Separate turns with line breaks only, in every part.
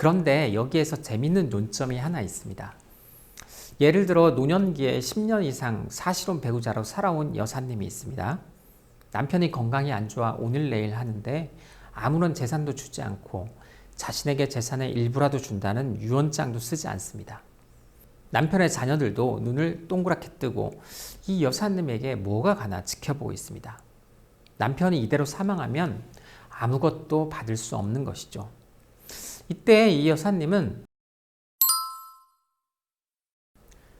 그런데 여기에서 재밌는 논점이 하나 있습니다. 예를 들어 노년기에 10년 이상 사실혼 배우자로 살아온 여사님이 있습니다. 남편이 건강이 안 좋아 오늘 내일 하는데 아무런 재산도 주지 않고 자신에게 재산의 일부라도 준다는 유언장도 쓰지 않습니다. 남편의 자녀들도 눈을 동그랗게 뜨고 이 여사님에게 뭐가 가나 지켜보고 있습니다. 남편이 이대로 사망하면 아무것도 받을 수 없는 것이죠. 이때 이 여사님은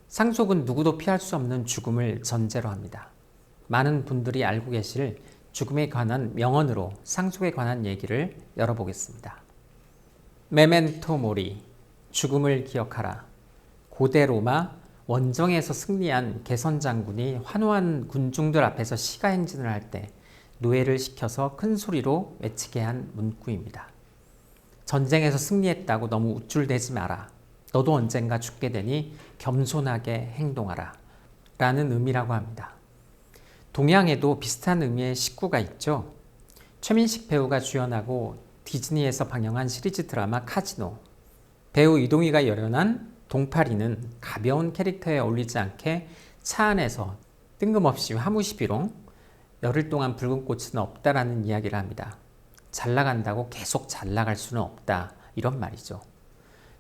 상속은 누구도 피할 수 없는 죽음을 전제로 합니다. 많은 분들이 알고 계실 죽음에 관한 명언으로 상속에 관한 얘기를 열어보겠습니다. 메멘토 모리, 죽음을 기억하라. 고대 로마 원정에서 승리한 개선 장군이 환호한 군중들 앞에서 시가행진을 할 때 노예를 시켜서 큰 소리로 외치게 한 문구입니다. 전쟁에서 승리했다고 너무 우쭐대지 마라. 너도 언젠가 죽게 되니 겸손하게 행동하라. 라는 의미라고 합니다. 동양에도 비슷한 의미의 식구가 있죠. 최민식 배우가 주연하고 디즈니에서 방영한 시리즈 드라마 카지노. 배우 이동희가 열연한 동파리는 가벼운 캐릭터에 어울리지 않게 차 안에서 뜬금없이 화무시비롱 열흘 동안 붉은 꽃은 없다라는 이야기를 합니다. 잘 나간다고 계속 잘 나갈 수는 없다 이런 말이죠.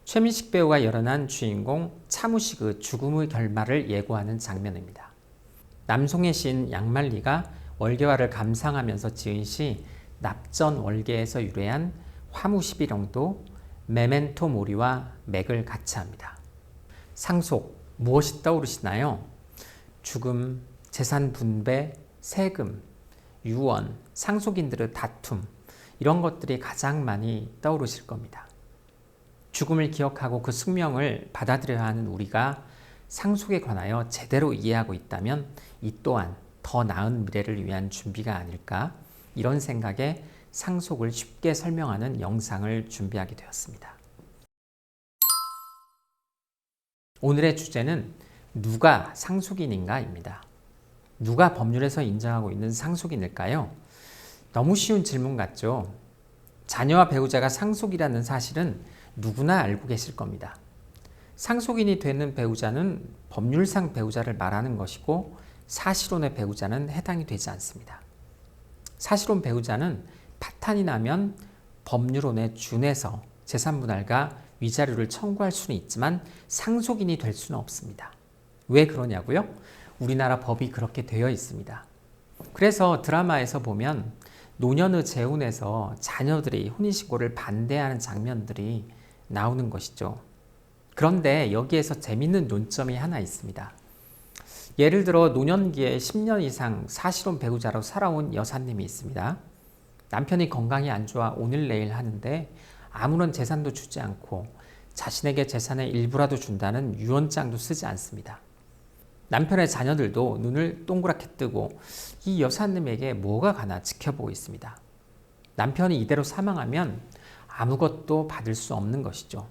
최민식 배우가 열연한 주인공 차무식의 죽음의 결말을 예고하는 장면입니다. 남송의 시인 양말리가 월계화를 감상하면서 지은 시 납전 월계에서 유래한 화무시비롱도 메멘토 모리와 맥을 같이 합니다. 상속, 무엇이 떠오르시나요? 죽음, 재산 분배, 세금, 유언, 상속인들의 다툼 이런 것들이 가장 많이 떠오르실 겁니다. 죽음을 기억하고 그 숙명을 받아들여야 하는 우리가 상속에 관하여 제대로 이해하고 있다면 이 또한 더 나은 미래를 위한 준비가 아닐까 이런 생각에 상속을 쉽게 설명하는 영상을 준비하게 되었습니다. 오늘의 주제는 누가 상속인인가입니다. 누가 법률에서 인정하고 있는 상속인일까요? 너무 쉬운 질문 같죠? 자녀와 배우자가 상속이라는 사실은 누구나 알고 계실 겁니다. 상속인이 되는 배우자는 법률상 배우자를 말하는 것이고 사실혼의 배우자는 해당이 되지 않습니다. 사실혼 배우자는 파탄이 나면 법률혼에 준해서 재산분할과 위자료를 청구할 수는 있지만 상속인이 될 수는 없습니다. 왜 그러냐고요? 우리나라 법이 그렇게 되어 있습니다. 그래서 드라마에서 보면 노년의 재혼에서 자녀들이 혼인신고를 반대하는 장면들이 나오는 것이죠. 그런데 여기에서 재밌는 논점이 하나 있습니다. 예를 들어 노년기에 10년 이상 사실혼 배우자로 살아온 여사님이 있습니다. 남편이 건강이 안 좋아 오늘 내일 하는데 아무런 재산도 주지 않고 자신에게 재산의 일부라도 준다는 유언장도 쓰지 않습니다. 남편의 자녀들도 눈을 동그랗게 뜨고 이 여사님에게 뭐가 가나 지켜보고 있습니다. 남편이 이대로 사망하면 아무것도 받을 수 없는 것이죠.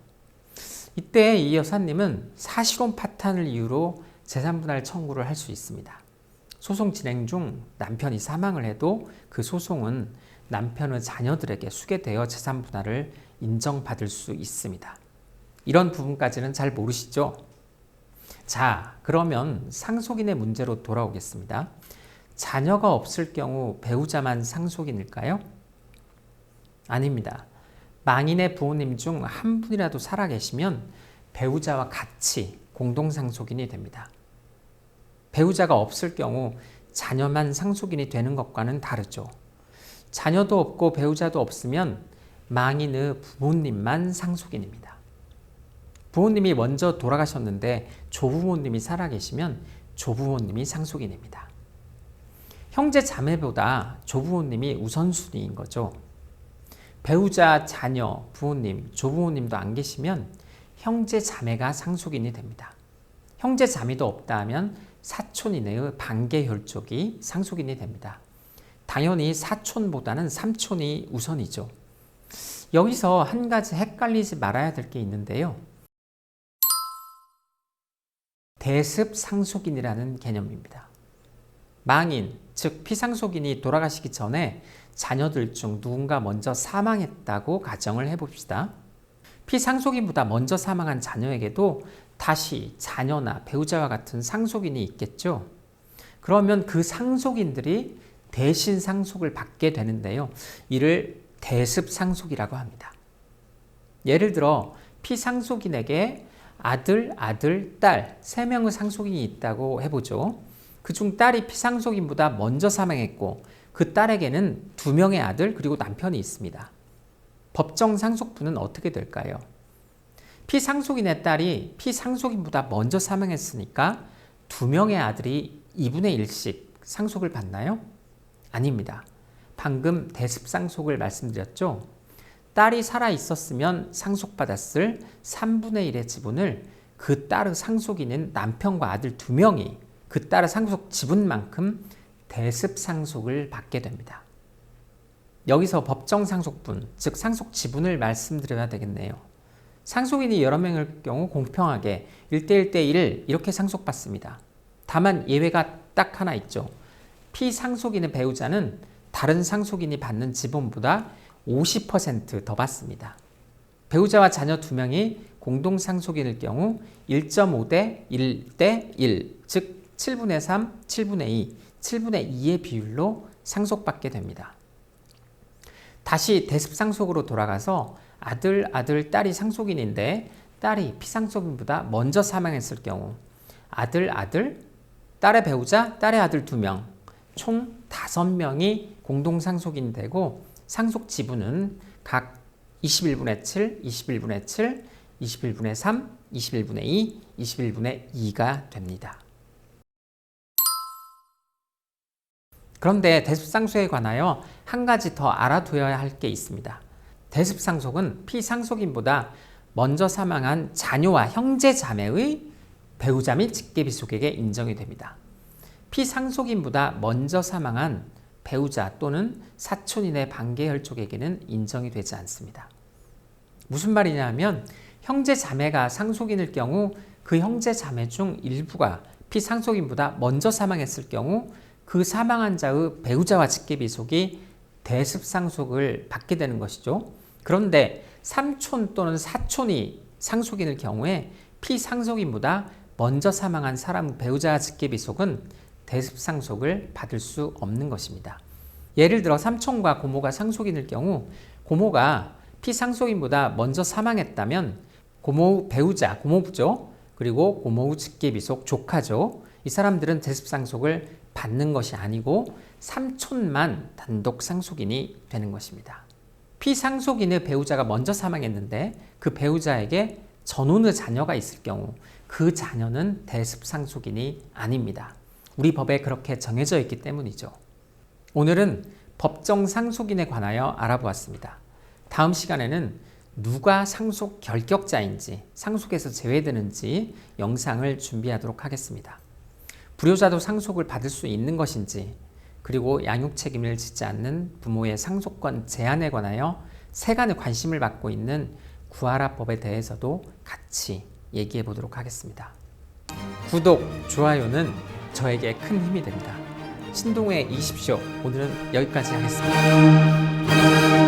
이때 이 여사님은 사실혼 파탄을 이유로 재산분할 청구를 할 수 있습니다. 소송 진행 중 남편이 사망을 해도 그 소송은 남편의 자녀들에게 수개되어 재산분할을 인정받을 수 있습니다. 이런 부분까지는 잘 모르시죠? 자, 그러면 상속인의 문제로 돌아오겠습니다. 자녀가 없을 경우 배우자만 상속인일까요? 아닙니다. 망인의 부모님 중 한 분이라도 살아계시면 배우자와 같이 공동상속인이 됩니다. 배우자가 없을 경우 자녀만 상속인이 되는 것과는 다르죠. 자녀도 없고 배우자도 없으면 망인의 부모님만 상속인입니다. 부모님이 먼저 돌아가셨는데 조부모님이 살아계시면 조부모님이 상속인입니다. 형제 자매보다 조부모님이 우선순위인 거죠. 배우자, 자녀, 부모님, 조부모님도 안 계시면 형제 자매가 상속인이 됩니다. 형제 자매도 없다 하면 사촌 이내의 반계 혈족이 상속인이 됩니다. 당연히 사촌보다는 삼촌이 우선이죠. 여기서 한 가지 헷갈리지 말아야 될 게 있는데요. 대습 상속인이라는 개념입니다. 망인, 즉 피상속인이 돌아가시기 전에 자녀들 중 누군가 먼저 사망했다고 가정을 해봅시다. 피상속인보다 먼저 사망한 자녀에게도 다시 자녀나 배우자와 같은 상속인이 있겠죠. 그러면 그 상속인들이 대신 상속을 받게 되는데요. 이를 대습상속이라고 합니다. 예를 들어 피상속인에게 아들, 딸 3명의 상속인이 있다고 해보죠. 그중 딸이 피상속인보다 먼저 사망했고 그 딸에게는 2명의 아들 그리고 남편이 있습니다. 법정 상속분은 어떻게 될까요? 피상속인의 딸이 피상속인보다 먼저 사망했으니까 2명의 아들이 2분의 1씩 상속을 받나요? 아닙니다. 방금 대습상속을 말씀드렸죠? 딸이 살아 있었으면 상속받았을 3분의 1의 지분을 그 딸의 상속인인 남편과 아들 2명이 그 딸의 상속 지분만큼 대습상속을 받게 됩니다. 여기서 법정 상속분, 즉 상속 지분을 말씀드려야 되겠네요. 상속인이 여러 명일 경우 공평하게 1대1대1 이렇게 상속받습니다. 다만 예외가 딱 하나 있죠. 피상속인의 배우자는 다른 상속인이 받는 지분보다 50% 더 받습니다. 배우자와 자녀 2명이 공동상속인일 경우 1.5대 1대 1, 즉 7분의 3, 7분의 2, 7분의 2의 비율로 상속받게 됩니다. 다시 대습상속으로 돌아가서 아들, 딸이 상속인인데 딸이 피상속인보다 먼저 사망했을 경우 아들, 딸의 배우자, 딸의 아들 2명, 총 5명이 공동상속인이 되고 상속 지분은 각 21분의 7, 21분의 7, 21분의 3, 21분의 2, 21분의 2가 됩니다. 그런데 대습상속에 관하여 한 가지 더 알아두어야 할 게 있습니다. 대습상속은 피상속인보다 먼저 사망한 자녀와 형제 자매의 배우자 및 직계비속에게 인정이 됩니다. 피상속인보다 먼저 사망한 배우자 또는 사촌인의 반계혈족에게는 인정이 되지 않습니다. 무슨 말이냐면 형제 자매가 상속인일 경우 그 형제 자매 중 일부가 피상속인보다 먼저 사망했을 경우 그 사망한 자의 배우자와 직계비속이 대습상속을 받게 되는 것이죠. 그런데 삼촌 또는 사촌이 상속인일 경우에 피상속인보다 먼저 사망한 사람 배우자와 직계비속은 대습상속을 받을 수 없는 것입니다. 예를 들어 삼촌과 고모가 상속인일 경우 고모가 피상속인보다 먼저 사망했다면 고모의 배우자, 고모부죠. 그리고 고모의 직계비속, 조카죠. 이 사람들은 대습상속을 받는 것이 아니고 삼촌만 단독 상속인이 되는 것입니다. 피상속인의 배우자가 먼저 사망했는데 그 배우자에게 전혼의 자녀가 있을 경우 그 자녀는 대습상속인이 아닙니다. 우리 법에 그렇게 정해져 있기 때문이죠. 오늘은 법정 상속인에 관하여 알아보았습니다. 다음 시간에는 누가 상속 결격자인지, 상속에서 제외되는지 영상을 준비하도록 하겠습니다. 불효자도 상속을 받을 수 있는 것인지, 그리고 양육 책임을 지지 않는 부모의 상속권 제한에 관하여 세간의 관심을 받고 있는 구하라법에 대해서도 같이 얘기해 보도록 하겠습니다. 구독, 좋아요는 저에게 큰 힘이 됩니다. 신동의 20쇼 오늘은 여기까지 하겠습니다.